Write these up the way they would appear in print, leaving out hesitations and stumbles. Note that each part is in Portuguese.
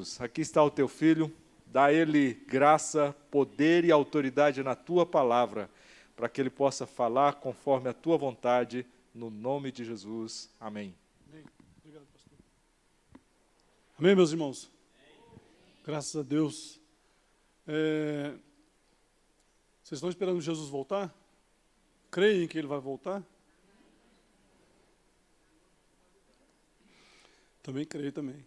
Jesus, aqui está o teu filho, dá a ele graça, poder e autoridade na tua palavra, para que ele possa falar conforme a tua vontade, no nome de Jesus. Amém. Amém. Obrigado, pastor. Amém, meus irmãos? Graças a Deus. Vocês estão esperando Jesus voltar? Creem que ele vai voltar? Também creio também.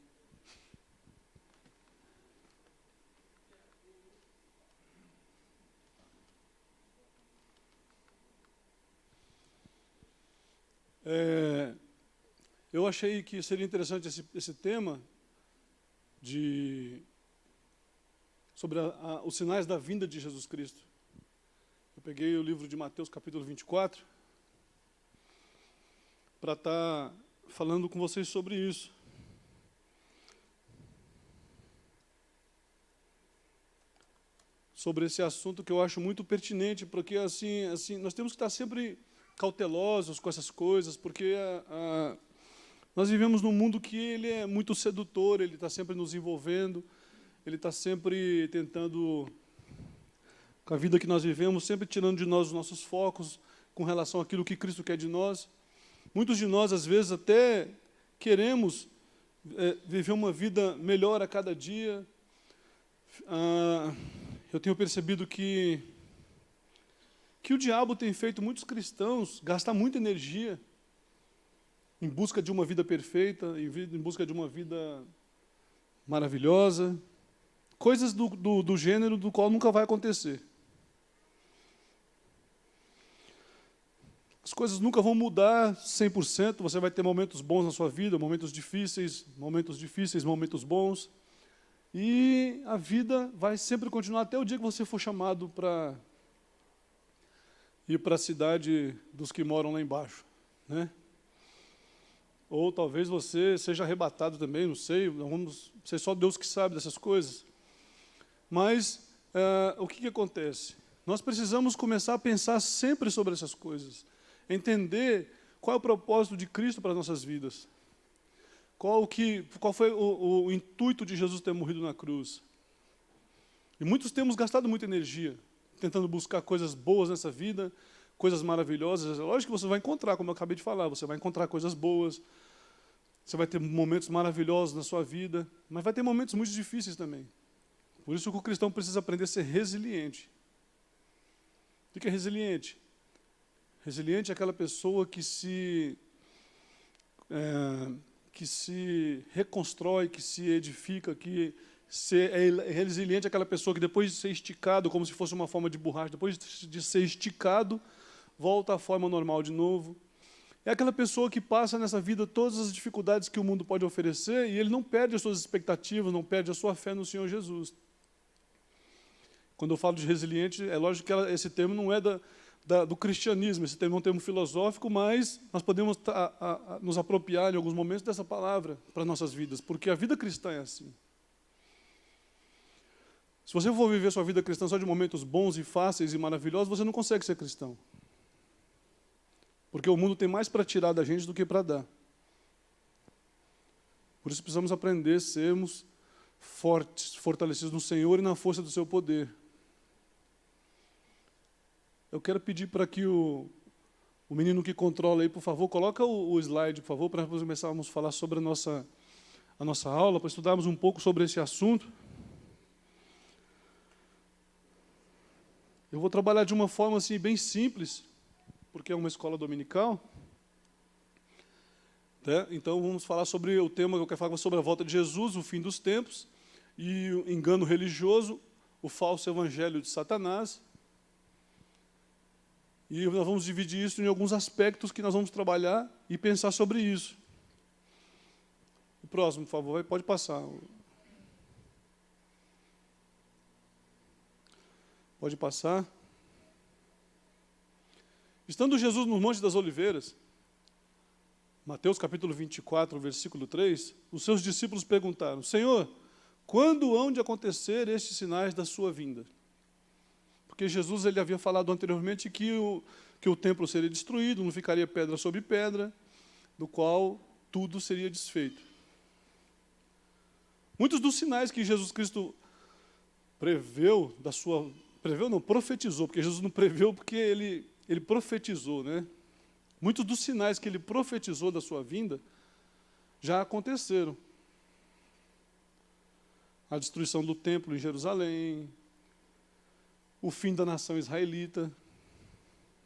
Eu achei que seria interessante esse tema sobre os sinais da vinda de Jesus Cristo. Eu peguei o livro de Mateus, capítulo 24, para estar falando com vocês sobre isso. Sobre esse assunto que eu acho muito pertinente, porque assim nós temos que estar sempre cautelosos com essas coisas, porque nós vivemos num mundo que ele é muito sedutor, ele está sempre nos envolvendo, ele está sempre tentando, com a vida que nós vivemos, sempre tirando de nós os nossos focos com relação àquilo que Cristo quer de nós. Muitos de nós, às vezes, até queremos viver uma vida melhor a cada dia. Eu tenho percebido que o diabo tem feito muitos cristãos gastar muita energia em busca de uma vida perfeita, em busca de uma vida maravilhosa, coisas do gênero do qual nunca vai acontecer. As coisas nunca vão mudar 100%, você vai ter momentos bons na sua vida, momentos difíceis, momentos bons. E a vida vai sempre continuar até o dia que você for chamado para ir para a cidade dos que moram lá embaixo, né? Ou talvez você seja arrebatado também, não sei, só Deus que sabe dessas coisas. Mas o que acontece? Nós precisamos começar a pensar sempre sobre essas coisas, entender qual é o propósito de Cristo para as nossas vidas. Qual foi o intuito de Jesus ter morrido na cruz? E muitos temos gastado muita energia tentando buscar coisas boas nessa vida, coisas maravilhosas. Lógico que você vai encontrar, como eu acabei de falar, você vai encontrar coisas boas, você vai ter momentos maravilhosos na sua vida, mas vai ter momentos muito difíceis também. Por isso que o cristão precisa aprender a ser resiliente. O que é resiliente? Resiliente é aquela pessoa que se reconstrói, que se edifica, é resiliente aquela pessoa que depois de ser esticado, como se fosse uma forma de borracha, depois de ser esticado, volta à forma normal de novo. É aquela pessoa que passa nessa vida todas as dificuldades que o mundo pode oferecer e ele não perde as suas expectativas, não perde a sua fé no Senhor Jesus. Quando eu falo de resiliente, é lógico que esse termo não é do cristianismo, esse termo é um termo filosófico, mas nós podemos nos apropriar em alguns momentos dessa palavra para nossas vidas, porque a vida cristã é assim. Se você for viver sua vida cristã só de momentos bons e fáceis e maravilhosos, você não consegue ser cristão. Porque o mundo tem mais para tirar da gente do que para dar. Por isso precisamos aprender a sermos fortes, fortalecidos no Senhor e na força do seu poder. Eu quero pedir para que o menino que controla aí, por favor, coloca o slide, por favor, para nós começarmos a falar sobre a nossa aula, para estudarmos um pouco sobre esse assunto. Eu vou trabalhar de uma forma assim, bem simples, porque é uma escola dominical. Né? Então, vamos falar sobre o tema que eu quero falar sobre a volta de Jesus, o fim dos tempos, e o engano religioso, o falso evangelho de Satanás. E nós vamos dividir isso em alguns aspectos que nós vamos trabalhar e pensar sobre isso. O próximo, por favor, pode passar. Pode passar. Estando Jesus no Monte das Oliveiras, Mateus capítulo 24, versículo 3, os seus discípulos perguntaram: Senhor, quando hão de acontecer estes sinais da sua vinda? Porque Jesus ele havia falado anteriormente que o templo seria destruído, não ficaria pedra sobre pedra, do qual tudo seria desfeito. Muitos dos sinais que Jesus Cristo profetizou, porque Jesus não preveu, porque ele profetizou, né? Muitos dos sinais que ele profetizou da sua vinda já aconteceram. A destruição do templo em Jerusalém, o fim da nação israelita,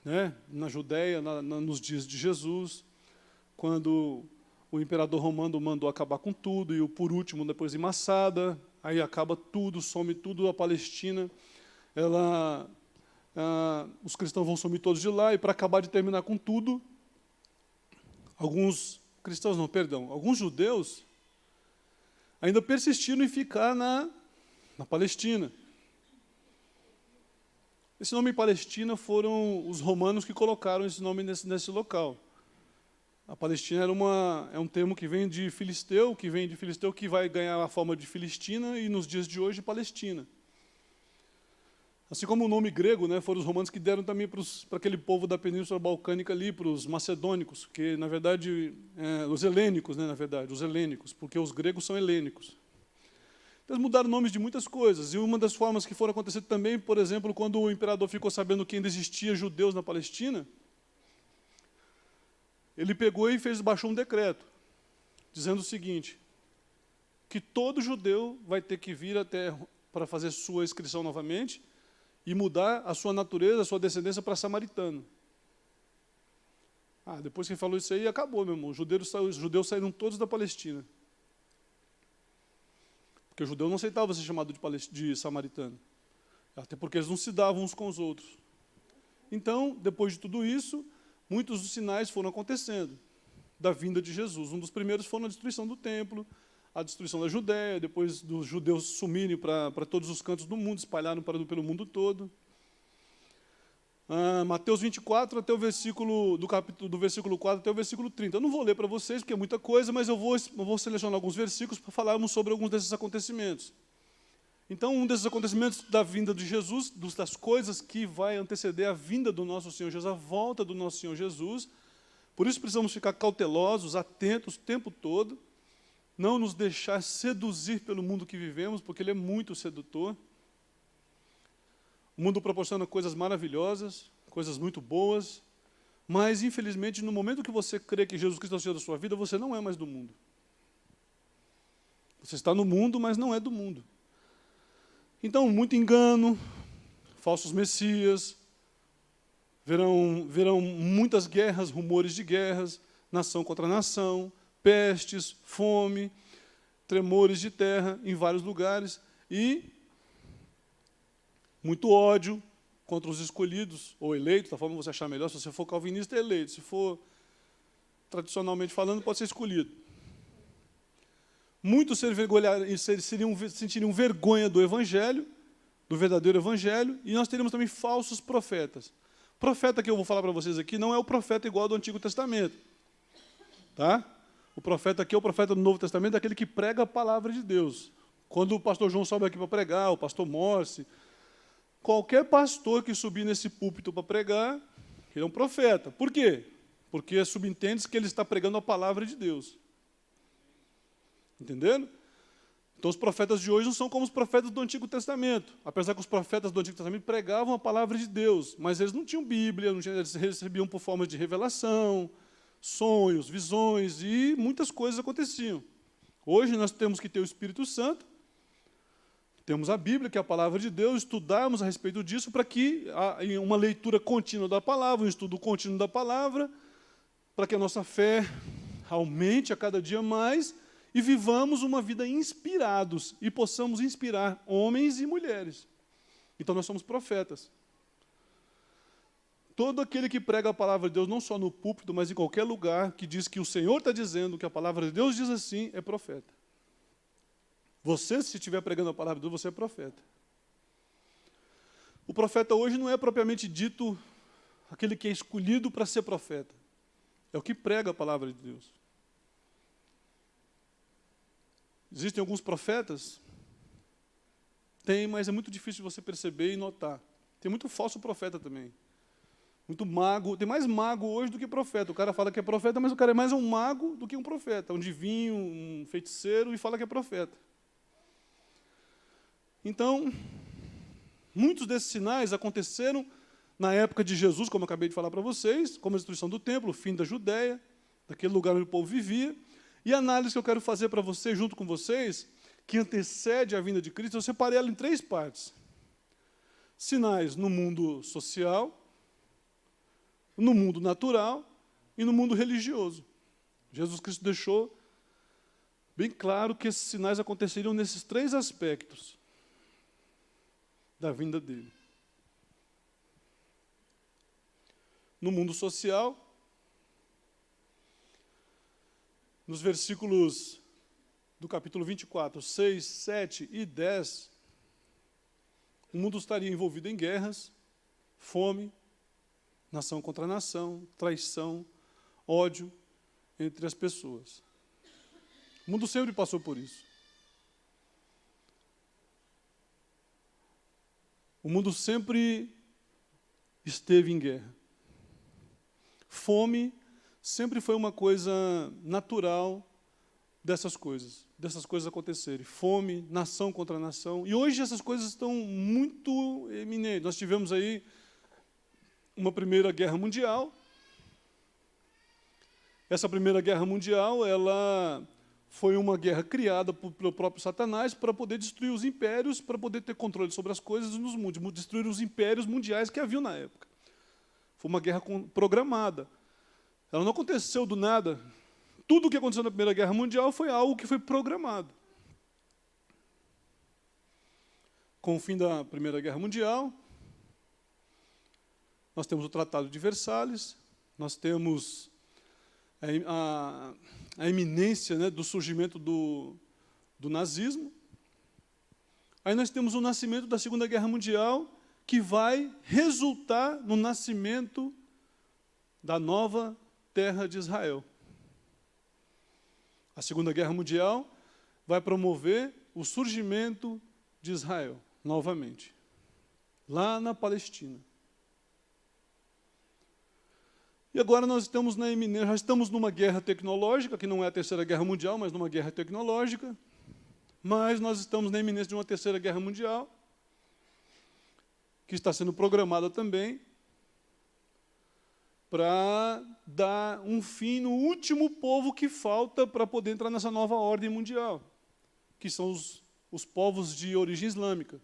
né? Na Judéia, nos dias de Jesus, quando o imperador romano mandou acabar com tudo, e o por último, depois de Massada, aí acaba tudo, some tudo, a Palestina, os cristãos vão sumir todos de lá, e para acabar de terminar com tudo, alguns judeus ainda persistiram em ficar na Palestina. Esse nome Palestina foram os romanos que colocaram esse nome nesse local. A Palestina é um termo que vem de filisteu, que vai ganhar a forma de Filistina, e nos dias de hoje, Palestina. Assim como o nome grego, né, foram os romanos que deram também para aquele povo da Península Balcânica ali, para os macedônicos, que, na verdade, os helênicos, né, porque os gregos são helênicos. Então, eles mudaram nomes de muitas coisas, e uma das formas que foram acontecer também, por exemplo, quando o imperador ficou sabendo que ainda existia judeus na Palestina, ele pegou e baixou um decreto, dizendo o seguinte, que todo judeu vai ter que vir até para fazer sua inscrição novamente e mudar a sua natureza, a sua descendência para samaritano. Depois que ele falou isso aí, acabou, meu irmão. Os judeus saíram todos da Palestina. Porque o judeu não aceitava ser chamado de samaritano. Até porque eles não se davam uns com os outros. Então, depois de tudo isso, muitos dos sinais foram acontecendo da vinda de Jesus. Um dos primeiros foi a destruição do templo, a destruição da Judéia, depois dos judeus sumirem para todos os cantos do mundo, espalharam pelo mundo todo. Mateus 24, até o versículo, do versículo 4 até o versículo 30. Eu não vou ler para vocês, porque é muita coisa, mas eu vou selecionar alguns versículos para falarmos sobre alguns desses acontecimentos. Então, um desses acontecimentos da vinda de Jesus, das coisas que vai anteceder a vinda do nosso Senhor Jesus, a volta do nosso Senhor Jesus. Por isso precisamos ficar cautelosos, atentos o tempo todo, não nos deixar seduzir pelo mundo que vivemos, porque ele é muito sedutor. O mundo proporciona coisas maravilhosas, coisas muito boas, mas, infelizmente, no momento que você crê que Jesus Cristo é o Senhor da sua vida, você não é mais do mundo. Você está no mundo, mas não é do mundo. Então, muito engano, falsos messias, verão muitas guerras, rumores de guerras, nação contra nação, pestes, fome, tremores de terra em vários lugares e muito ódio contra os escolhidos ou eleitos, da forma que você achar melhor. Se você for calvinista, é eleito. Se for tradicionalmente falando, pode ser escolhido. Muitos sentiriam vergonha do Evangelho, do verdadeiro Evangelho, e nós teríamos também falsos profetas. Profeta que eu vou falar para vocês aqui não é o profeta igual ao do Antigo Testamento. Tá? O profeta aqui é o profeta do Novo Testamento, aquele que prega a palavra de Deus. Quando o pastor João sobe aqui para pregar, o pastor Morse, qualquer pastor que subir nesse púlpito para pregar, ele é um profeta. Por quê? Porque subentende-se que ele está pregando a palavra de Deus. Entendendo? Então, os profetas de hoje não são como os profetas do Antigo Testamento. Apesar que os profetas do Antigo Testamento pregavam a palavra de Deus, mas eles não tinham Bíblia, eles recebiam por forma de revelação, sonhos, visões, e muitas coisas aconteciam. Hoje nós temos que ter o Espírito Santo, temos a Bíblia, que é a palavra de Deus, estudarmos a respeito disso, para que, em uma leitura contínua da palavra, um estudo contínuo da palavra, para que a nossa fé aumente a cada dia mais, e vivamos uma vida inspirados, e possamos inspirar homens e mulheres. Então, nós somos profetas. Todo aquele que prega a palavra de Deus, não só no púlpito, mas em qualquer lugar, que diz que o Senhor está dizendo, que a palavra de Deus diz assim, é profeta. Você, se estiver pregando a palavra de Deus, você é profeta. O profeta hoje não é propriamente dito aquele que é escolhido para ser profeta. É o que prega a palavra de Deus. Existem alguns profetas? Tem, mas é muito difícil de você perceber e notar. Tem muito falso profeta também. Muito mago. Tem mais mago hoje do que profeta. O cara fala que é profeta, mas o cara é mais um mago do que um profeta. Um adivinho, um feiticeiro, e fala que é profeta. Então, muitos desses sinais aconteceram na época de Jesus, como eu acabei de falar para vocês, como a destruição do templo, o fim da Judéia, daquele lugar onde o povo vivia. E a análise que eu quero fazer para vocês, junto com vocês, que antecede a vinda de Cristo, eu separei ela em 3 partes. Sinais no mundo social, no mundo natural e no mundo religioso. Jesus Cristo deixou bem claro que esses sinais aconteceriam nesses 3 aspectos da vinda dele. No mundo social, nos versículos do capítulo 24, 6, 7 e 10, o mundo estaria envolvido em guerras, fome, nação contra nação, traição, ódio entre as pessoas. O mundo sempre passou por isso. O mundo sempre esteve em guerra. Fome sempre foi uma coisa natural dessas coisas acontecerem. Fome, nação contra nação. E hoje essas coisas estão muito eminentes. Nós tivemos aí uma Primeira Guerra Mundial. Essa Primeira Guerra Mundial, ela foi uma guerra criada pelo próprio Satanás para poder destruir os impérios, para poder ter controle sobre as coisas nos mundos, destruir os impérios mundiais que haviam na época. Foi uma guerra programada. Ela não aconteceu do nada. Tudo o que aconteceu na Primeira Guerra Mundial foi algo que foi programado. Com o fim da Primeira Guerra Mundial, nós temos o Tratado de Versalhes, nós temos a iminência, né, do surgimento do nazismo. Aí nós temos o nascimento da Segunda Guerra Mundial, que vai resultar no nascimento da nova terra de Israel. A Segunda Guerra Mundial vai promover o surgimento de Israel, novamente, lá na Palestina. E agora nós estamos na iminência, já estamos numa guerra tecnológica, que não é a Terceira Guerra Mundial, mas numa guerra tecnológica, mas nós estamos na iminência de uma Terceira Guerra Mundial, que está sendo programada também para dar um fim no último povo que falta para poder entrar nessa nova ordem mundial, que são os povos de origem islâmica.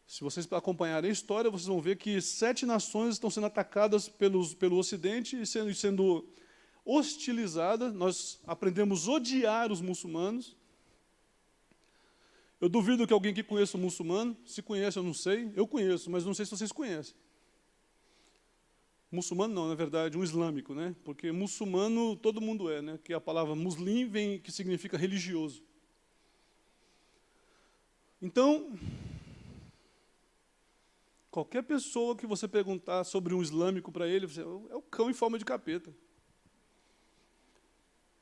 Se vocês acompanharem a história, vocês vão ver que 7 nações estão sendo atacadas pelo Ocidente e sendo hostilizadas. Nós aprendemos a odiar os muçulmanos. Eu duvido que alguém que conheça um muçulmano, se conhece eu não sei, eu conheço, mas não sei se vocês conhecem. Muçulmano não, na verdade, um islâmico, né? Porque muçulmano todo mundo é, né? Que a palavra muslim vem, que significa religioso. Então, qualquer pessoa que você perguntar sobre um islâmico para ele, você, é o cão em forma de capeta.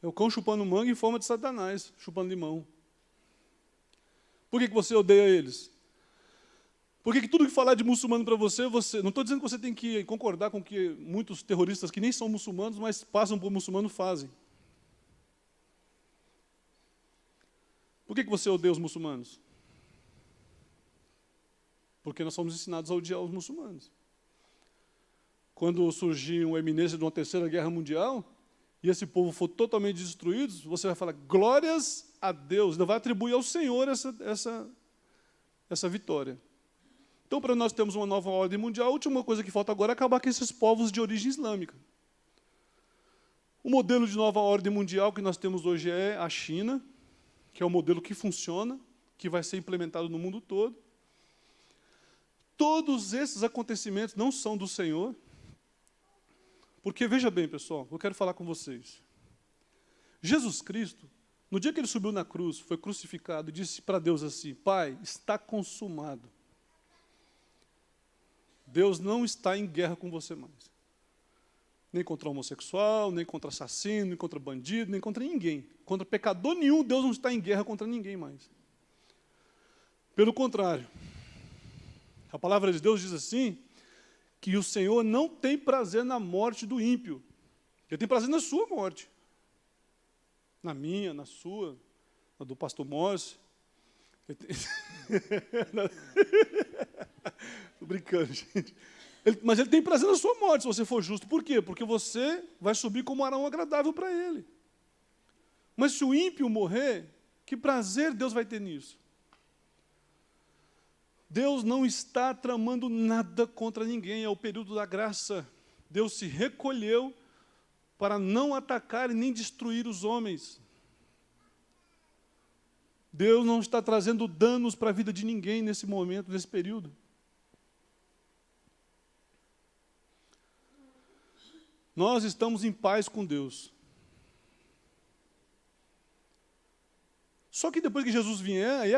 É o cão chupando manga em forma de Satanás, chupando limão. Por que você odeia eles? Porque tudo que falar de muçulmano para você, não estou dizendo que você tem que concordar com o que muitos terroristas que nem são muçulmanos, mas passam por muçulmano fazem. Por que você odeia os muçulmanos? Porque nós somos ensinados a odiar os muçulmanos. Quando surgir uma eminência de uma Terceira Guerra Mundial, e esse povo for totalmente destruído, você vai falar, glórias a Deus, ainda vai atribuir ao Senhor essa vitória. Então, para nós termos uma nova ordem mundial, a última coisa que falta agora é acabar com esses povos de origem islâmica. O modelo de nova ordem mundial que nós temos hoje é a China, que é o modelo que funciona, que vai ser implementado no mundo todo. Todos esses acontecimentos não são do Senhor, porque, veja bem, pessoal, eu quero falar com vocês. Jesus Cristo, no dia que ele subiu na cruz, foi crucificado e disse para Deus assim, Pai, está consumado. Deus não está em guerra com você mais. Nem contra homossexual, nem contra assassino, nem contra bandido, nem contra ninguém. Contra pecador nenhum, Deus não está em guerra contra ninguém mais. Pelo contrário, a palavra de Deus diz assim, que o Senhor não tem prazer na morte do ímpio. Ele tem prazer na sua morte. Na minha, na sua, na do pastor Morse. Estou brincando, gente. Mas ele tem prazer na sua morte, se você for justo. Por quê? Porque você vai subir como Arão agradável para ele. Mas se o ímpio morrer, que prazer Deus vai ter nisso? Deus não está tramando nada contra ninguém, é o período da graça. Deus se recolheu para não atacar e nem destruir os homens. Deus não está trazendo danos para a vida de ninguém nesse momento, nesse período. Nós estamos em paz com Deus. Só que depois que Jesus vier, aí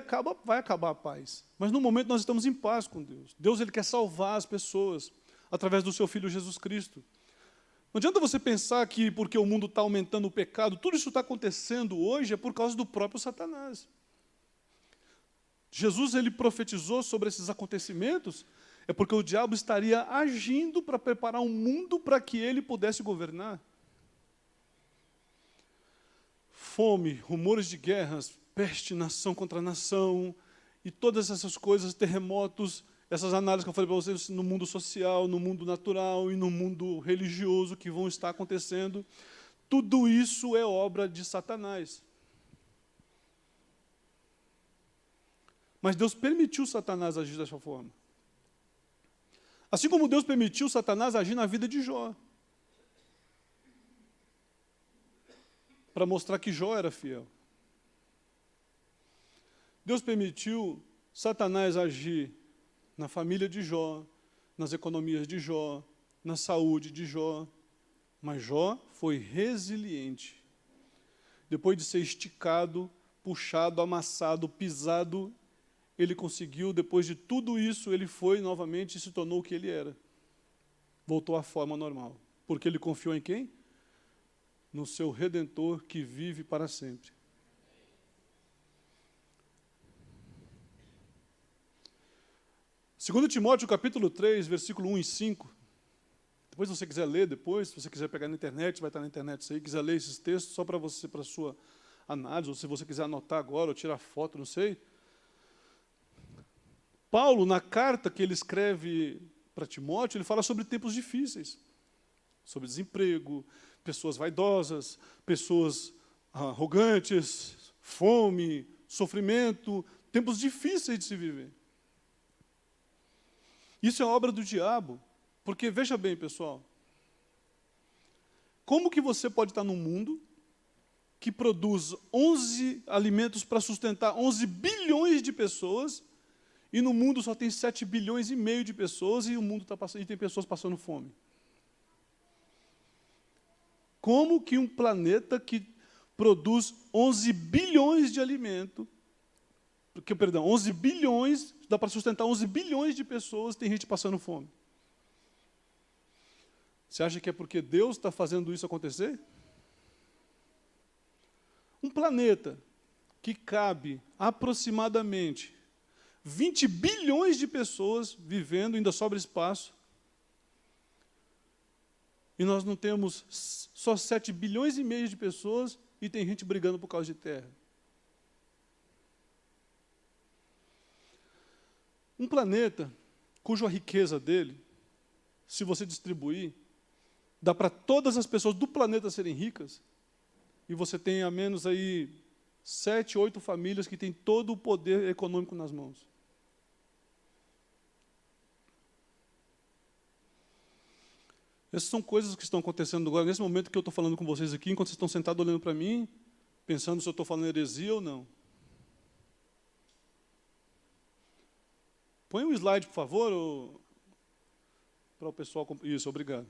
vai acabar a paz. Mas no momento nós estamos em paz com Deus. Deus ele quer salvar as pessoas através do seu Filho Jesus Cristo. Não adianta você pensar que porque o mundo está aumentando o pecado, tudo isso está acontecendo hoje é por causa do próprio Satanás. Jesus ele profetizou sobre esses acontecimentos, é porque o diabo estaria agindo para preparar um mundo para que ele pudesse governar. Fome, rumores de guerras, peste, nação contra nação, e todas essas coisas, terremotos, essas análises que eu falei para vocês no mundo social, no mundo natural e no mundo religioso que vão estar acontecendo, tudo isso é obra de Satanás. Mas Deus permitiu Satanás agir dessa forma. Assim como Deus permitiu Satanás agir na vida de Jó. Para mostrar que Jó era fiel. Deus permitiu Satanás agir na família de Jó, nas economias de Jó, na saúde de Jó. Mas Jó foi resiliente. Depois de ser esticado, puxado, amassado, pisado, ele conseguiu, depois de tudo isso, ele foi novamente e se tornou o que ele era. Voltou à forma normal. Porque ele confiou em quem? No seu Redentor que vive para sempre. Segundo Timóteo, capítulo 3, versículo 1 e 5. Depois, se você quiser ler, se você quiser pegar na internet, vai estar na internet isso aí, quiser ler esses textos, só para você, para a sua análise, ou se você quiser anotar agora, ou tirar foto, não sei. Paulo, na carta que ele escreve para Timóteo, ele fala sobre tempos difíceis, sobre desemprego, pessoas vaidosas, pessoas arrogantes, fome, sofrimento, tempos difíceis de se viver. Isso é obra do diabo, porque, veja bem, pessoal, como que você pode estar num mundo que produz 11 alimentos para sustentar 11 bilhões de pessoas, e no mundo só tem 7 bilhões e meio de pessoas e o mundo e tem pessoas passando fome? Como que um planeta que produz 11 bilhões de alimento, 11 bilhões, dá para sustentar 11 bilhões de pessoas, tem gente passando fome? Você acha que é porque Deus está fazendo isso acontecer? Um planeta que cabe aproximadamente 20 bilhões de pessoas vivendo, ainda sobra espaço. E nós não temos só 7 bilhões e meio de pessoas e tem gente brigando por causa de terra. Um planeta cuja riqueza dele, se você distribuir, dá para todas as pessoas do planeta serem ricas, e você tem a menos aí 7, 8 famílias que têm todo o poder econômico nas mãos. Essas são coisas que estão acontecendo agora, nesse momento que eu estou falando com vocês aqui, enquanto vocês estão sentados olhando para mim, pensando se eu estou falando heresia ou não. Põe um slide, por favor, para o pessoal. Isso, obrigado.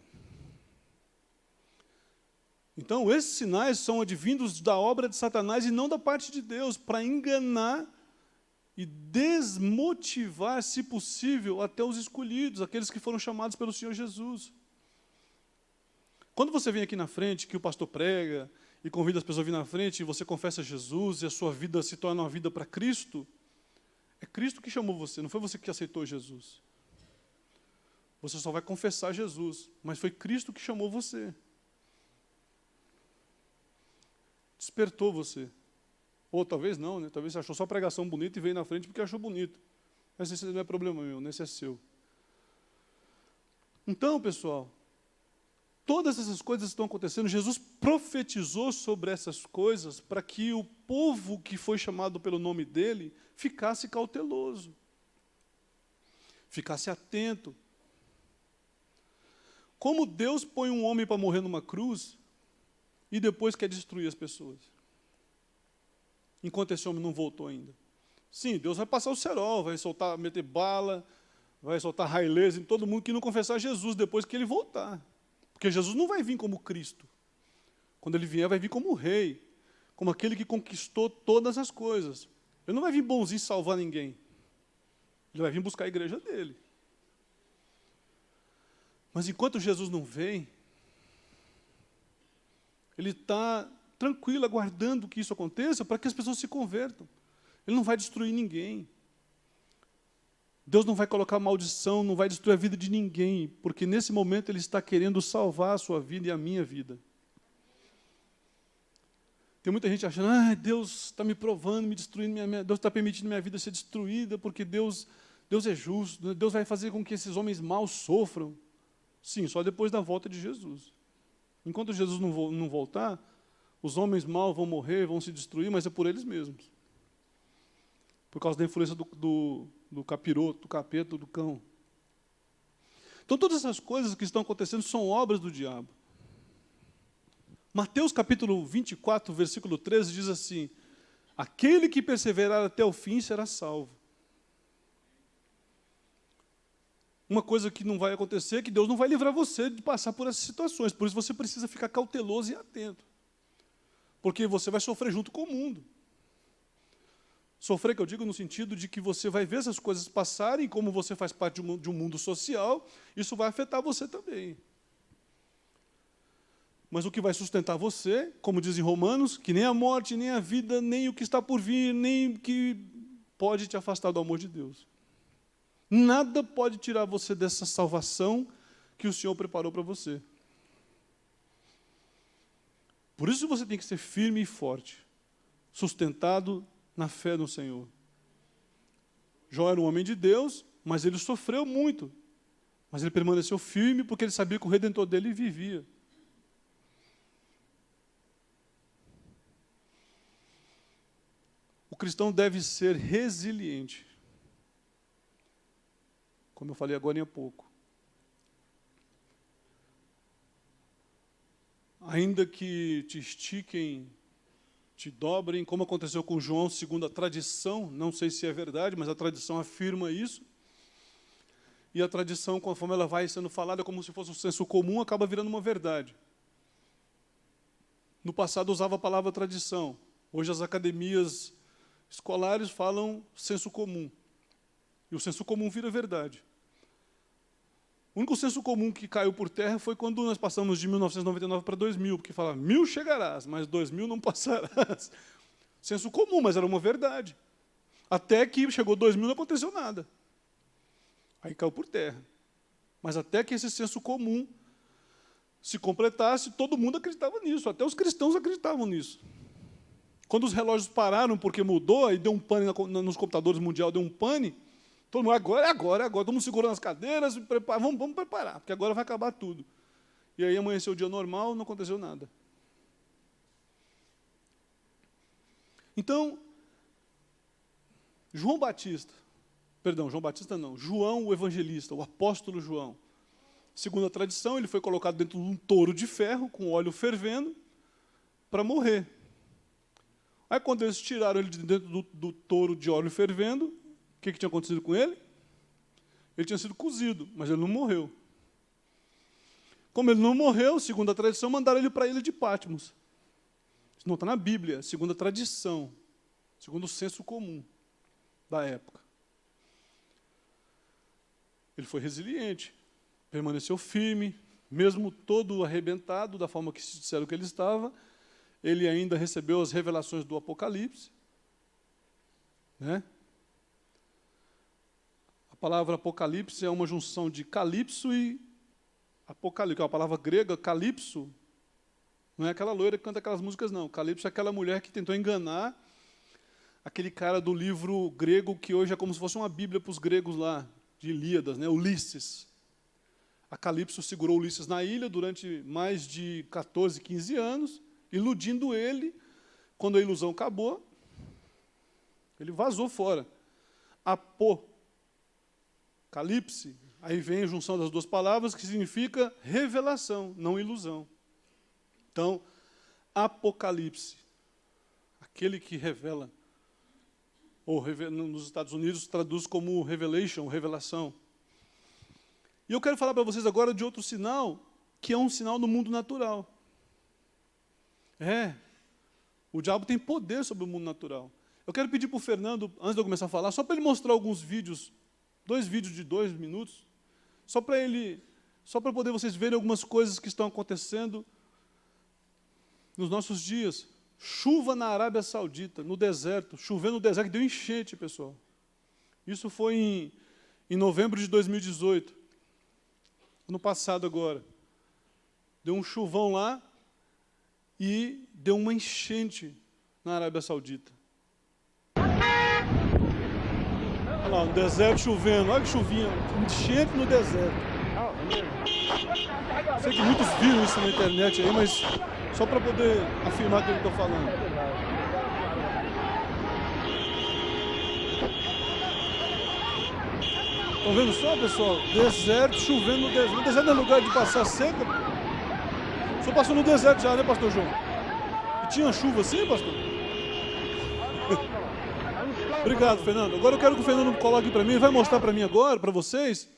Então, esses sinais são advindos da obra de Satanás e não da parte de Deus, para enganar e desmotivar, se possível, até os escolhidos, aqueles que foram chamados pelo Senhor Jesus. Quando você vem aqui na frente, que o pastor prega, e convida as pessoas a vir na frente, e você confessa Jesus, e a sua vida se torna uma vida para Cristo, é Cristo que chamou você, não foi você que aceitou Jesus. Você só vai confessar Jesus, mas foi Cristo que chamou você. Despertou você. Ou talvez não, né? Talvez você achou só pregação bonita e veio na frente porque achou bonito. Mas esse não é problema meu, esse é seu. Então, pessoal, todas essas coisas estão acontecendo. Jesus profetizou sobre essas coisas para que o povo que foi chamado pelo nome dele ficasse cauteloso, ficasse atento. Como Deus põe um homem para morrer numa cruz e depois quer destruir as pessoas, enquanto esse homem não voltou ainda? Sim, Deus vai passar o cerol, vai soltar, meter bala, vai soltar raileza em todo mundo que não confessar Jesus depois que ele voltar. Porque Jesus não vai vir como Cristo. Quando ele vier, vai vir como rei, como aquele que conquistou todas as coisas. Ele não vai vir bonzinho salvar ninguém. Ele vai vir buscar a igreja dele. Mas enquanto Jesus não vem, ele está tranquilo, aguardando que isso aconteça para que as pessoas se convertam. Ele não vai destruir ninguém. Deus não vai colocar maldição, não vai destruir a vida de ninguém, porque nesse momento Ele está querendo salvar a sua vida e a minha vida. Tem muita gente achando, Deus está me provando, me destruindo, Deus está permitindo minha vida ser destruída, porque Deus é justo, Deus vai fazer com que esses homens maus sofram. Sim, só depois da volta de Jesus. Enquanto Jesus não voltar, os homens maus vão morrer, vão se destruir, mas é por eles mesmos. Por causa da influência do capiroto, do capeta, do cão. Então, todas essas coisas que estão acontecendo são obras do diabo. Mateus capítulo 24, versículo 13, diz assim: aquele que perseverar até o fim será salvo. Uma coisa que não vai acontecer é que Deus não vai livrar você de passar por essas situações. Por isso você precisa ficar cauteloso e atento. Porque você vai sofrer junto com o mundo. Sofrer, que eu digo no sentido de que você vai ver essas coisas passarem, como você faz parte de um mundo social, isso vai afetar você também. Mas o que vai sustentar você, como diz em Romanos, que nem a morte, nem a vida, nem o que está por vir, nem o que pode te afastar do amor de Deus. Nada pode tirar você dessa salvação que o Senhor preparou para você. Por isso você tem que ser firme e forte, sustentado na fé no Senhor. Jó era um homem de Deus, mas ele sofreu muito. Mas ele permaneceu firme porque ele sabia que o Redentor dele vivia. O cristão deve ser resiliente. Como eu falei agora há pouco. Ainda que te estiquem, te dobrem, como aconteceu com João, segundo a tradição, não sei se é verdade, mas a tradição afirma isso. E a tradição, conforme ela vai sendo falada como se fosse um senso comum, acaba virando uma verdade. No passado usava a palavra tradição. Hoje as academias escolares falam senso comum. E o senso comum vira verdade. O único senso comum que caiu por terra foi quando nós passamos de 1999 para 2000, porque fala, 1000 chegarás, mas 2000 não passarás. Senso comum, mas era uma verdade. Até que chegou 2000 não aconteceu nada. Aí caiu por terra. Mas até que esse senso comum se completasse, todo mundo acreditava nisso, até os cristãos acreditavam nisso. Quando os relógios pararam porque mudou, aí deu um pane nos computadores mundial, deu um pane, todo mundo, agora, todo mundo segurando as cadeiras, vamos preparar, porque agora vai acabar tudo. E aí amanheceu o dia normal, não aconteceu nada. Então, João o evangelista, o apóstolo João. Segundo a tradição, ele foi colocado dentro de um touro de ferro, com óleo fervendo, para morrer. Aí, quando eles tiraram ele de dentro do touro de óleo fervendo, o que tinha acontecido com ele? Ele tinha sido cozido, mas ele não morreu. Como ele não morreu, segundo a tradição, mandaram ele para a ilha de Patmos. Isso não está na Bíblia, segundo a tradição, segundo o senso comum da época. Ele foi resiliente, permaneceu firme, mesmo todo arrebentado, da forma que se disseram que ele estava, ele ainda recebeu as revelações do Apocalipse. Né? A palavra Apocalipse é uma junção de Calipso e Apocalipse, que é uma palavra grega, Calipso, não é aquela loira que canta aquelas músicas, não. Calipso é aquela mulher que tentou enganar aquele cara do livro grego que hoje é como se fosse uma Bíblia para os gregos lá, de Ilíadas, né? Ulisses. A Calypso segurou Ulisses na ilha durante mais de 14, 15 anos, iludindo ele. Quando a ilusão acabou, ele vazou fora. Apocalipse, aí vem a junção das duas palavras, que significa revelação, não ilusão. Então, Apocalipse, aquele que revela, ou nos Estados Unidos traduz como revelation, revelação. E eu quero falar para vocês agora de outro sinal, que é um sinal no mundo natural. O diabo tem poder sobre o mundo natural. Eu quero pedir para o Fernando, antes de eu começar a falar, só para ele mostrar alguns vídeos, 2 vídeos de 2 minutos, só para poder vocês verem algumas coisas que estão acontecendo nos nossos dias. Chuva na Arábia Saudita, no deserto, chovendo no deserto, que deu enchente, pessoal. Isso foi em novembro de 2018. Ano passado agora. Deu um chuvão lá e deu uma enchente na Arábia Saudita. Olha lá, no deserto chovendo, olha que chuvinha, enchente no deserto. Sei que muitos viram isso na internet aí, mas só para poder afirmar o que eu estou falando. Estão vendo só, pessoal? Deserto, chovendo no deserto. O deserto não é lugar de passar seca. O senhor passou no deserto já, né, pastor João? E tinha chuva assim, pastor? Obrigado, Fernando. Agora eu quero que o Fernando coloque para mim, vai mostrar para mim agora, para vocês,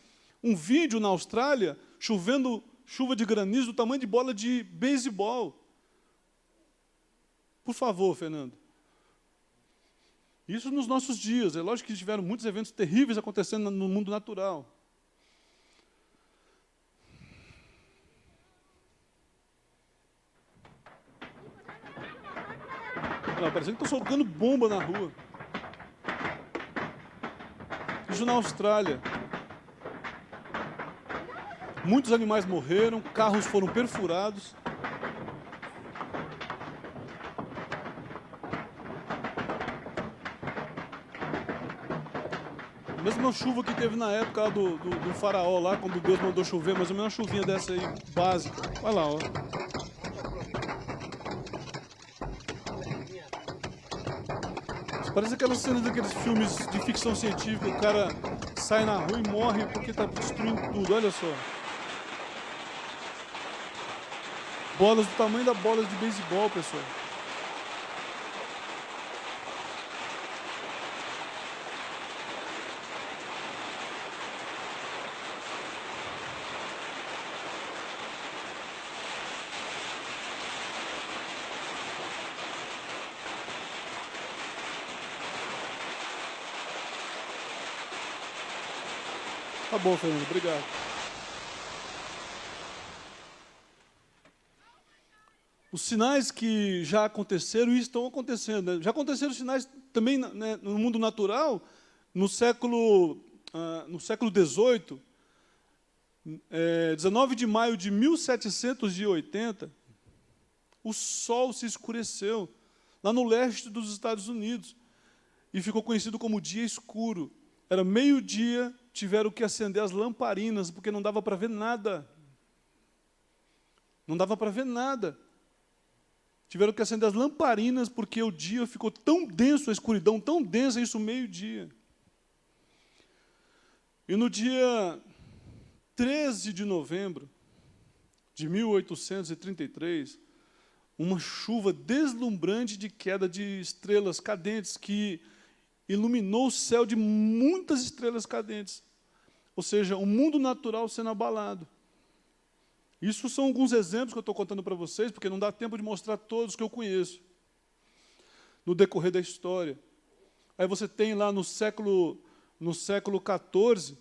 um vídeo na Austrália, chovendo chuva de granizo do tamanho de bola de beisebol. Por favor, Fernando. Isso nos nossos dias. É lógico que tiveram muitos eventos terríveis acontecendo no mundo natural. Parece que estão soltando bomba na rua. Isso na Austrália. Muitos animais morreram, carros foram perfurados. A mesma chuva que teve na época do faraó, lá, quando Deus mandou chover, mais ou menos uma chuvinha dessa aí, básica. Olha lá, ó. Parece aquelas cenas daqueles filmes de ficção científica, o cara sai na rua e morre porque está destruindo tudo, olha só. Bolas do tamanho da bola de beisebol, pessoal. Tá bom, Fernando, obrigado. Os sinais que já aconteceram e estão acontecendo, né? Já aconteceram sinais também, né, no mundo natural, no século XVIII, 19 de maio de 1780, o sol se escureceu lá no leste dos Estados Unidos e ficou conhecido como dia escuro. Era meio-dia, tiveram que acender as lamparinas, porque não dava para ver nada. Não dava para ver nada. Tiveram que acender as lamparinas, porque o dia ficou tão denso, a escuridão tão densa, isso meio-dia. E no dia 13 de novembro de 1833, uma chuva deslumbrante de queda de estrelas cadentes que iluminou o céu de muitas estrelas cadentes. Ou seja, o mundo natural sendo abalado. Isso são alguns exemplos que eu estou contando para vocês, porque não dá tempo de mostrar todos que eu conheço no decorrer da história. Aí você tem lá no século XIV,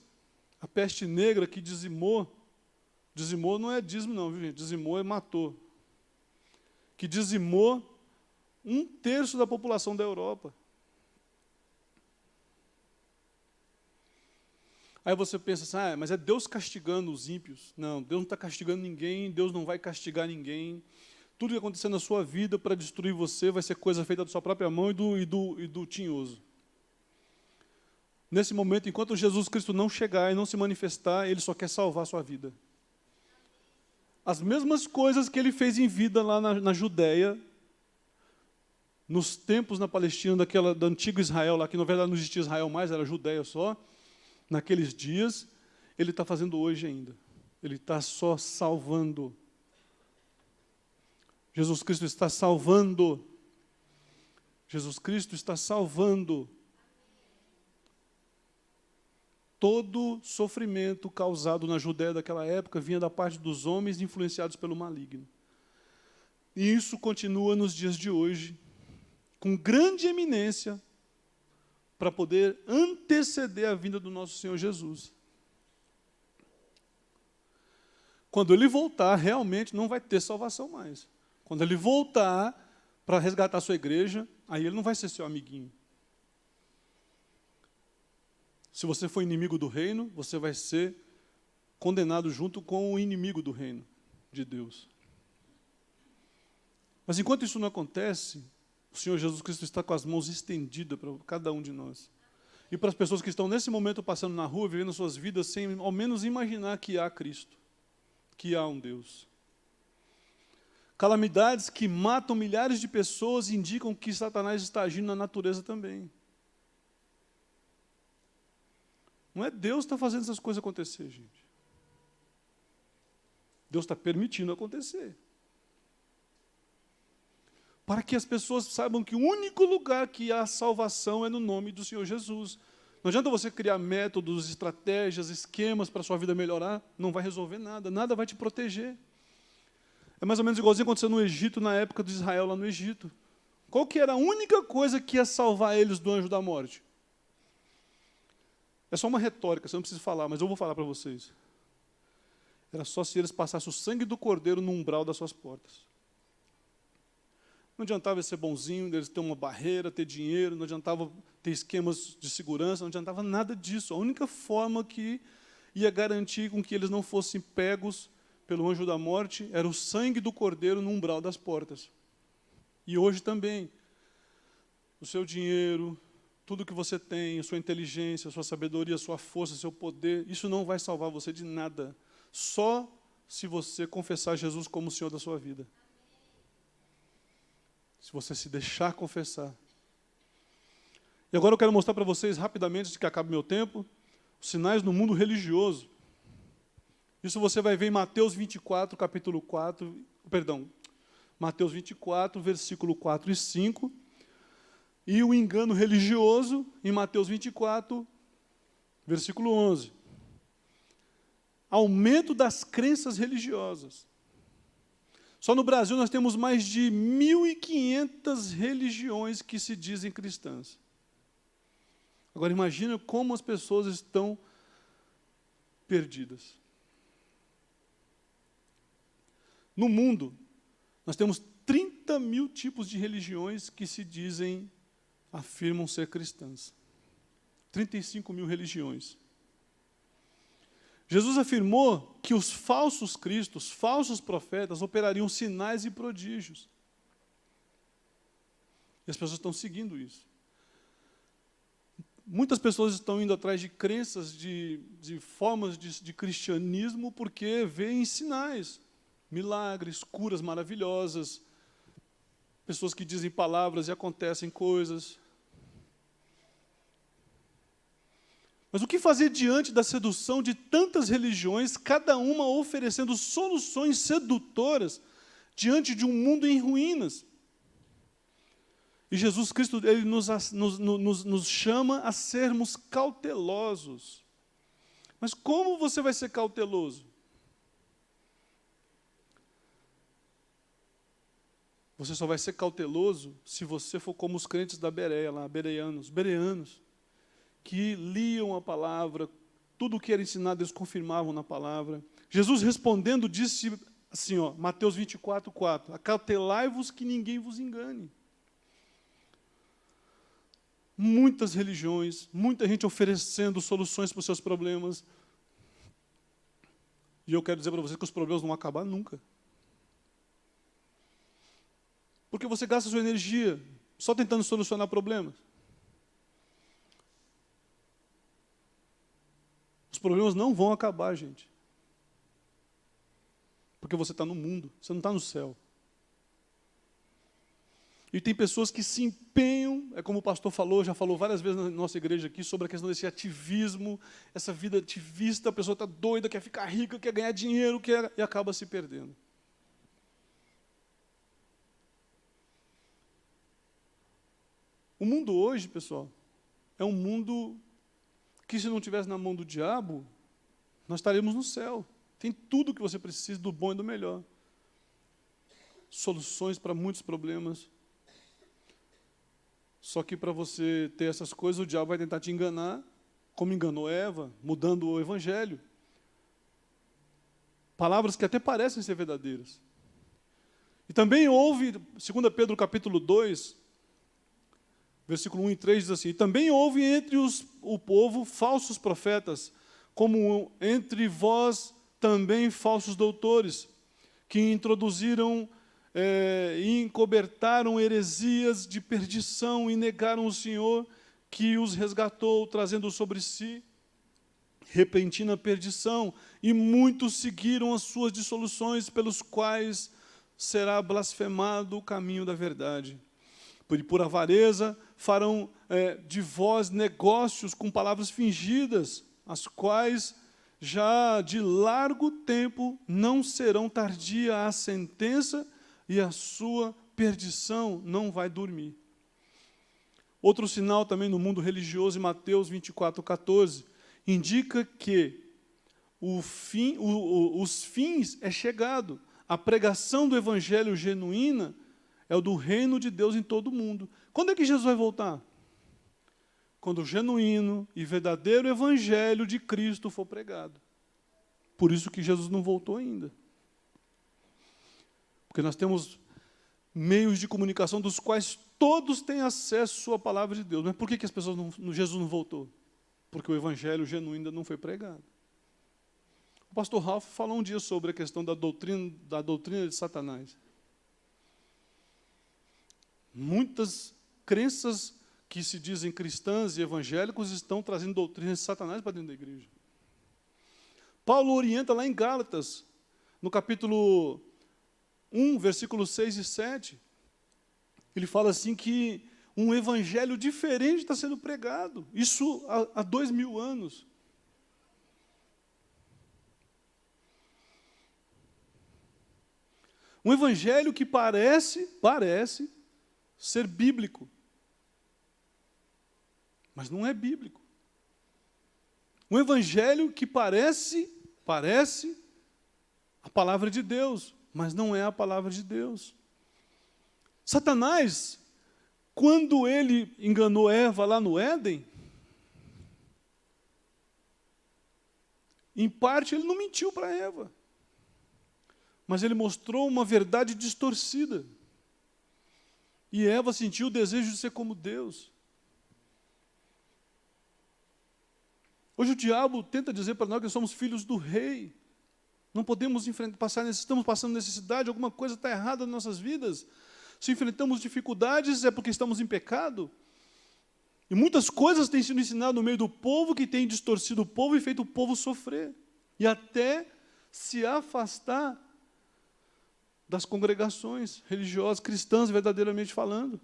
a peste negra que dizimou não é dízimo não, viu, gente? Dizimou é matou. Que dizimou 1/3 da população da Europa. Aí você pensa assim, mas é Deus castigando os ímpios. Não, Deus não está castigando ninguém, Deus não vai castigar ninguém. Tudo que acontecer na sua vida para destruir você vai ser coisa feita da sua própria mão e do tinhoso. Nesse momento, enquanto Jesus Cristo não chegar e não se manifestar, Ele só quer salvar a sua vida. As mesmas coisas que Ele fez em vida lá na Judéia, nos tempos na Palestina, do antigo Israel, lá que na verdade não existia Israel mais, era Judéia só, naqueles dias, Ele está fazendo hoje ainda. Ele está só salvando. Jesus Cristo está salvando. Jesus Cristo está salvando. Todo sofrimento causado na Judéia daquela época vinha da parte dos homens influenciados pelo maligno. E isso continua nos dias de hoje, com grande eminência, para poder anteceder a vinda do nosso Senhor Jesus. Quando Ele voltar, realmente não vai ter salvação mais. Quando Ele voltar para resgatar a sua igreja, aí Ele não vai ser seu amiguinho. Se você for inimigo do reino, você vai ser condenado junto com o inimigo do reino de Deus. Mas enquanto isso não acontece, o Senhor Jesus Cristo está com as mãos estendidas para cada um de nós. E para as pessoas que estão nesse momento passando na rua, vivendo suas vidas sem ao menos imaginar que há Cristo, que há um Deus. Calamidades que matam milhares de pessoas indicam que Satanás está agindo na natureza também. Não é Deus que está fazendo essas coisas acontecer, gente. Deus está permitindo acontecer. Para que as pessoas saibam que o único lugar que há salvação é no nome do Senhor Jesus. Não adianta você criar métodos, estratégias, esquemas para a sua vida melhorar, não vai resolver nada, nada vai te proteger. É mais ou menos igualzinho aconteceu no Egito, na época de Israel, lá no Egito. Qual que era a única coisa que ia salvar eles do anjo da morte? É só uma retórica, você não precisa falar, mas eu vou falar para vocês. Era só se eles passassem o sangue do cordeiro no umbral das suas portas. Não adiantava eles ser bonzinho, eles ter uma barreira, ter dinheiro, não adiantava ter esquemas de segurança, não adiantava nada disso. A única forma que ia garantir com que eles não fossem pegos pelo anjo da morte era o sangue do cordeiro no umbral das portas. E hoje também, o seu dinheiro, tudo que você tem, a sua inteligência, a sua sabedoria, a sua força, o seu poder, isso não vai salvar você de nada. Só se você confessar Jesus como o Senhor da sua vida. Se você se deixar confessar. E agora eu quero mostrar para vocês, rapidamente, antes que acabe meu tempo, os sinais no mundo religioso. Isso você vai ver em Mateus 24, capítulo 4, Mateus 24, versículo 4 e 5. E o engano religioso, em Mateus 24, versículo 11. Aumento das crenças religiosas. Só no Brasil nós temos mais de 1.500 religiões que se dizem cristãs. Agora imagina como as pessoas estão perdidas. No mundo, nós temos 30 mil tipos de religiões que se dizem, afirmam ser cristãs. 35 mil religiões. Jesus afirmou que os falsos cristos, falsos profetas, operariam sinais e prodígios. E as pessoas estão seguindo isso. Muitas pessoas estão indo atrás de crenças, de formas de cristianismo, porque veem sinais, milagres, curas maravilhosas, pessoas que dizem palavras e acontecem coisas. Mas o que fazer diante da sedução de tantas religiões, cada uma oferecendo soluções sedutoras diante de um mundo em ruínas? E Jesus Cristo ele nos chama a sermos cautelosos. Mas como você vai ser cauteloso? Você só vai ser cauteloso se você for como os crentes da Bereia, lá, bereanos, que liam a palavra, tudo o que era ensinado eles confirmavam na palavra. Jesus respondendo disse assim, Mateus 24, 4, acautelai-vos que ninguém vos engane. Muitas religiões, muita gente oferecendo soluções para os seus problemas. E eu quero dizer para vocês que os problemas não vão acabar nunca. Porque você gasta sua energia só tentando solucionar problemas. Os problemas não vão acabar, gente. Porque você está no mundo, você não está no céu. E tem pessoas que se empenham, é como o pastor falou, já falou várias vezes na nossa igreja aqui, sobre a questão desse ativismo, essa vida ativista, a pessoa está doida, quer ficar rica, quer ganhar dinheiro, e acaba se perdendo. O mundo hoje, pessoal, é um mundo que, se não estivesse na mão do diabo, nós estaríamos no céu. Tem tudo o que você precisa, do bom e do melhor. Soluções para muitos problemas. Só que para você ter essas coisas, o diabo vai tentar te enganar, como enganou Eva, mudando o evangelho. Palavras que até parecem ser verdadeiras. E também houve, 2 Pedro capítulo 2, versículo 1 e 3 diz assim: e também houve entre o povo falsos profetas, como entre vós também falsos doutores, que introduziram e encobertaram heresias de perdição e negaram o Senhor que os resgatou, trazendo sobre si repentina perdição, e muitos seguiram as suas dissoluções, pelos quais será blasfemado o caminho da verdade. Por avareza farão de vós negócios com palavras fingidas, as quais já de largo tempo não serão tardia a sentença, e a sua perdição não vai dormir. Outro sinal também no mundo religioso, em Mateus 24:14, indica que os fins é chegado. A pregação do evangelho genuína é o do reino de Deus em todo o mundo. Quando é que Jesus vai voltar? Quando o genuíno e verdadeiro evangelho de Cristo for pregado. Por isso que Jesus não voltou ainda. Porque nós temos meios de comunicação dos quais todos têm acesso à sua palavra de Deus. Mas por que as pessoas Jesus não voltou? Porque o evangelho genuíno ainda não foi pregado. O pastor Ralph falou um dia sobre a questão da doutrina de Satanás. Muitas crenças que se dizem cristãs e evangélicos estão trazendo doutrinas de Satanás para dentro da igreja. Paulo orienta lá em Gálatas, no capítulo 1, versículos 6 e 7, ele fala assim que um evangelho diferente está sendo pregado. Isso há 2000 anos. Um evangelho que parece ser bíblico, mas não é bíblico. Um evangelho que parece a palavra de Deus, mas não é a palavra de Deus. Satanás, quando ele enganou Eva lá no Éden, em parte ele não mentiu para Eva, mas ele mostrou uma verdade distorcida. E Eva sentiu o desejo de ser como Deus. Hoje o diabo tenta dizer para nós que somos filhos do rei. Não podemos estamos passando necessidade, alguma coisa está errada nas nossas vidas. Se enfrentamos dificuldades, é porque estamos em pecado. E muitas coisas têm sido ensinadas no meio do povo, que têm distorcido o povo e feito o povo sofrer. E até se afastar das congregações religiosas, cristãs, verdadeiramente falando.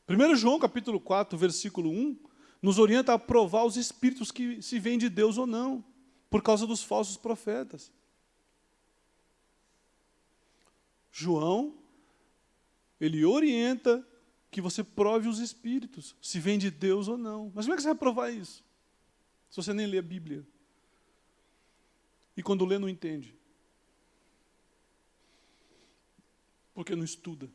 1 João, capítulo 4, versículo 1, nos orienta a provar os espíritos que se vêm de Deus ou não, por causa dos falsos profetas. João, ele orienta que você prove os espíritos, se vem de Deus ou não. Mas como é que você vai provar isso? Se você nem lê a Bíblia. E quando lê, não entende. Porque não estuda.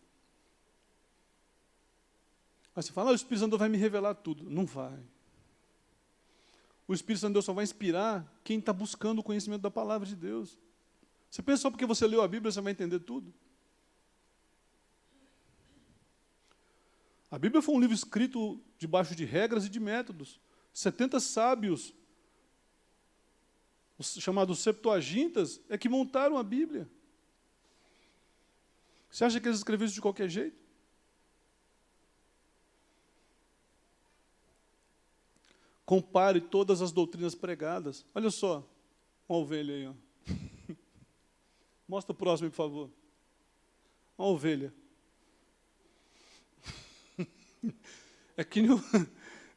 Aí você fala, o Espírito Santo vai me revelar tudo. Não vai. O Espírito Santo de Deus só vai inspirar quem está buscando o conhecimento da palavra de Deus. Você pensa só porque você leu a Bíblia, você vai entender tudo? A Bíblia foi um livro escrito debaixo de regras e de métodos. 70 sábios, os chamados Septuagintas, é que montaram a Bíblia. Você acha que eles escreveram isso de qualquer jeito? Compare todas as doutrinas pregadas. Olha só, uma ovelha aí, ó. Mostra o próximo, por favor. Uma ovelha. É que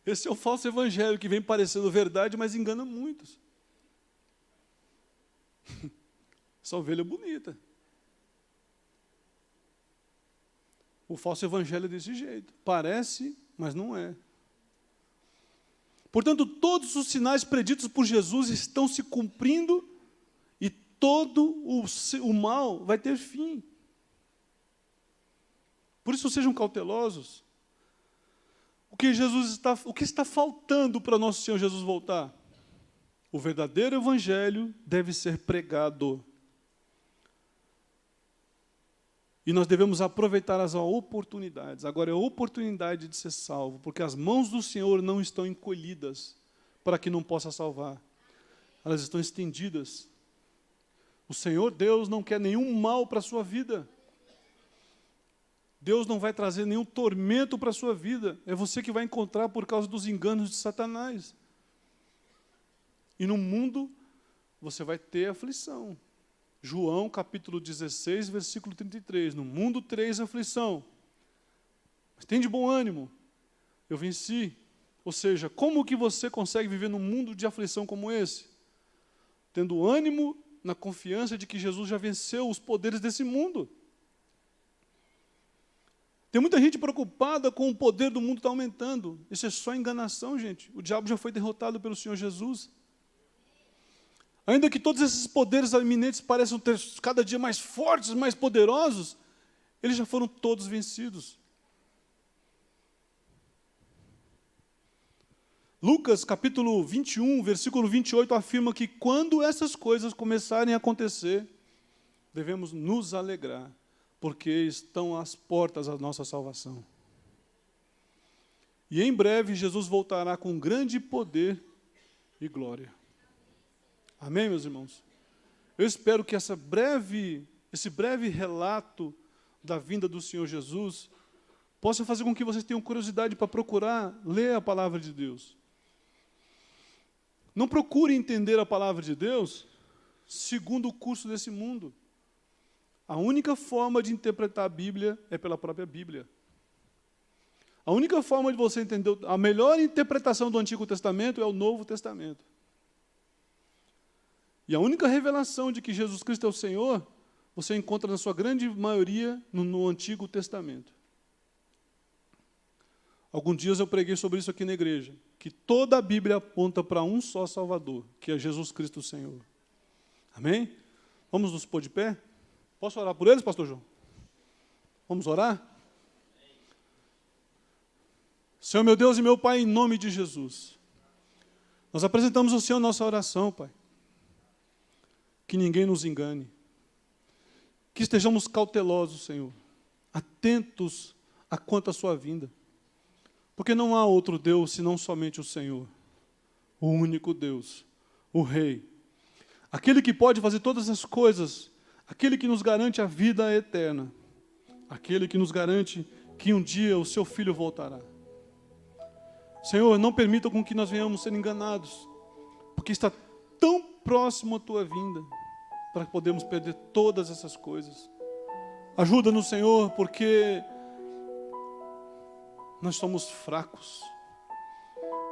esse é o falso evangelho que vem parecendo verdade, mas engana muitos. Essa ovelha é bonita. O falso evangelho é desse jeito. Parece, mas não é. Portanto, todos os sinais preditos por Jesus estão se cumprindo e todo o mal vai ter fim. Por isso, sejam cautelosos. O que está faltando para nosso Senhor Jesus voltar? O verdadeiro evangelho deve ser pregado. E nós devemos aproveitar as oportunidades. Agora é a oportunidade de ser salvo, porque as mãos do Senhor não estão encolhidas para que não possa salvar. Elas estão estendidas. O Senhor Deus não quer nenhum mal para a sua vida. Deus não vai trazer nenhum tormento para a sua vida. É você que vai encontrar por causa dos enganos de Satanás. E no mundo você vai ter aflição. João, capítulo 16, versículo 33. No mundo tereis aflição. Mas tem de bom ânimo. Eu venci. Ou seja, como que você consegue viver num mundo de aflição como esse? Tendo ânimo na confiança de que Jesus já venceu os poderes desse mundo. Tem muita gente preocupada com o poder do mundo estar aumentando. Isso é só enganação, gente. O diabo já foi derrotado pelo Senhor Jesus. Ainda que todos esses poderes iminentes pareçam ter cada dia mais fortes, mais poderosos, eles já foram todos vencidos. Lucas, capítulo 21, versículo 28, afirma que quando essas coisas começarem a acontecer, devemos nos alegrar, porque estão às portas da nossa salvação. E em breve Jesus voltará com grande poder e glória. Amém, meus irmãos? Eu espero que esse breve relato da vinda do Senhor Jesus possa fazer com que vocês tenham curiosidade para procurar ler a palavra de Deus. Não procure entender a palavra de Deus segundo o curso desse mundo. A única forma de interpretar a Bíblia é pela própria Bíblia. A única forma de você entender, a melhor interpretação do Antigo Testamento é o Novo Testamento. E a única revelação de que Jesus Cristo é o Senhor, você encontra na sua grande maioria no Antigo Testamento. Alguns dias eu preguei sobre isso aqui na igreja, que toda a Bíblia aponta para um só Salvador, que é Jesus Cristo o Senhor. Amém? Vamos nos pôr de pé? Posso orar por eles, pastor João? Vamos orar? Senhor meu Deus e meu Pai, em nome de Jesus, nós apresentamos ao Senhor nossa oração, Pai. Que ninguém nos engane. Que estejamos cautelosos, Senhor, atentos a quanto à sua vinda. Porque não há outro Deus senão somente o Senhor, o único Deus, o Rei. Aquele que pode fazer todas as coisas, aquele que nos garante a vida eterna, aquele que nos garante que um dia o seu Filho voltará. Senhor, não permita com que nós venhamos ser enganados, porque está tão próximo a tua vinda, para que podemos perder todas essas coisas. Ajuda-nos, Senhor, porque nós somos fracos.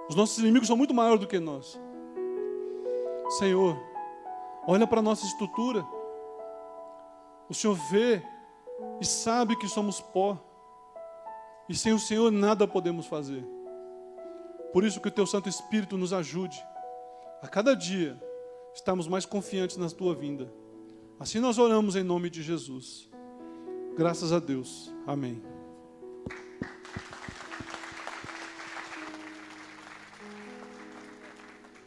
Os nossos inimigos são muito maiores do que nós. Senhor, olha para a nossa estrutura. O Senhor vê e sabe que somos pó. E sem o Senhor nada podemos fazer. Por isso que o Teu Santo Espírito nos ajude a cada dia estamos mais confiantes na tua vinda. Assim nós oramos em nome de Jesus. Graças a Deus. Amém.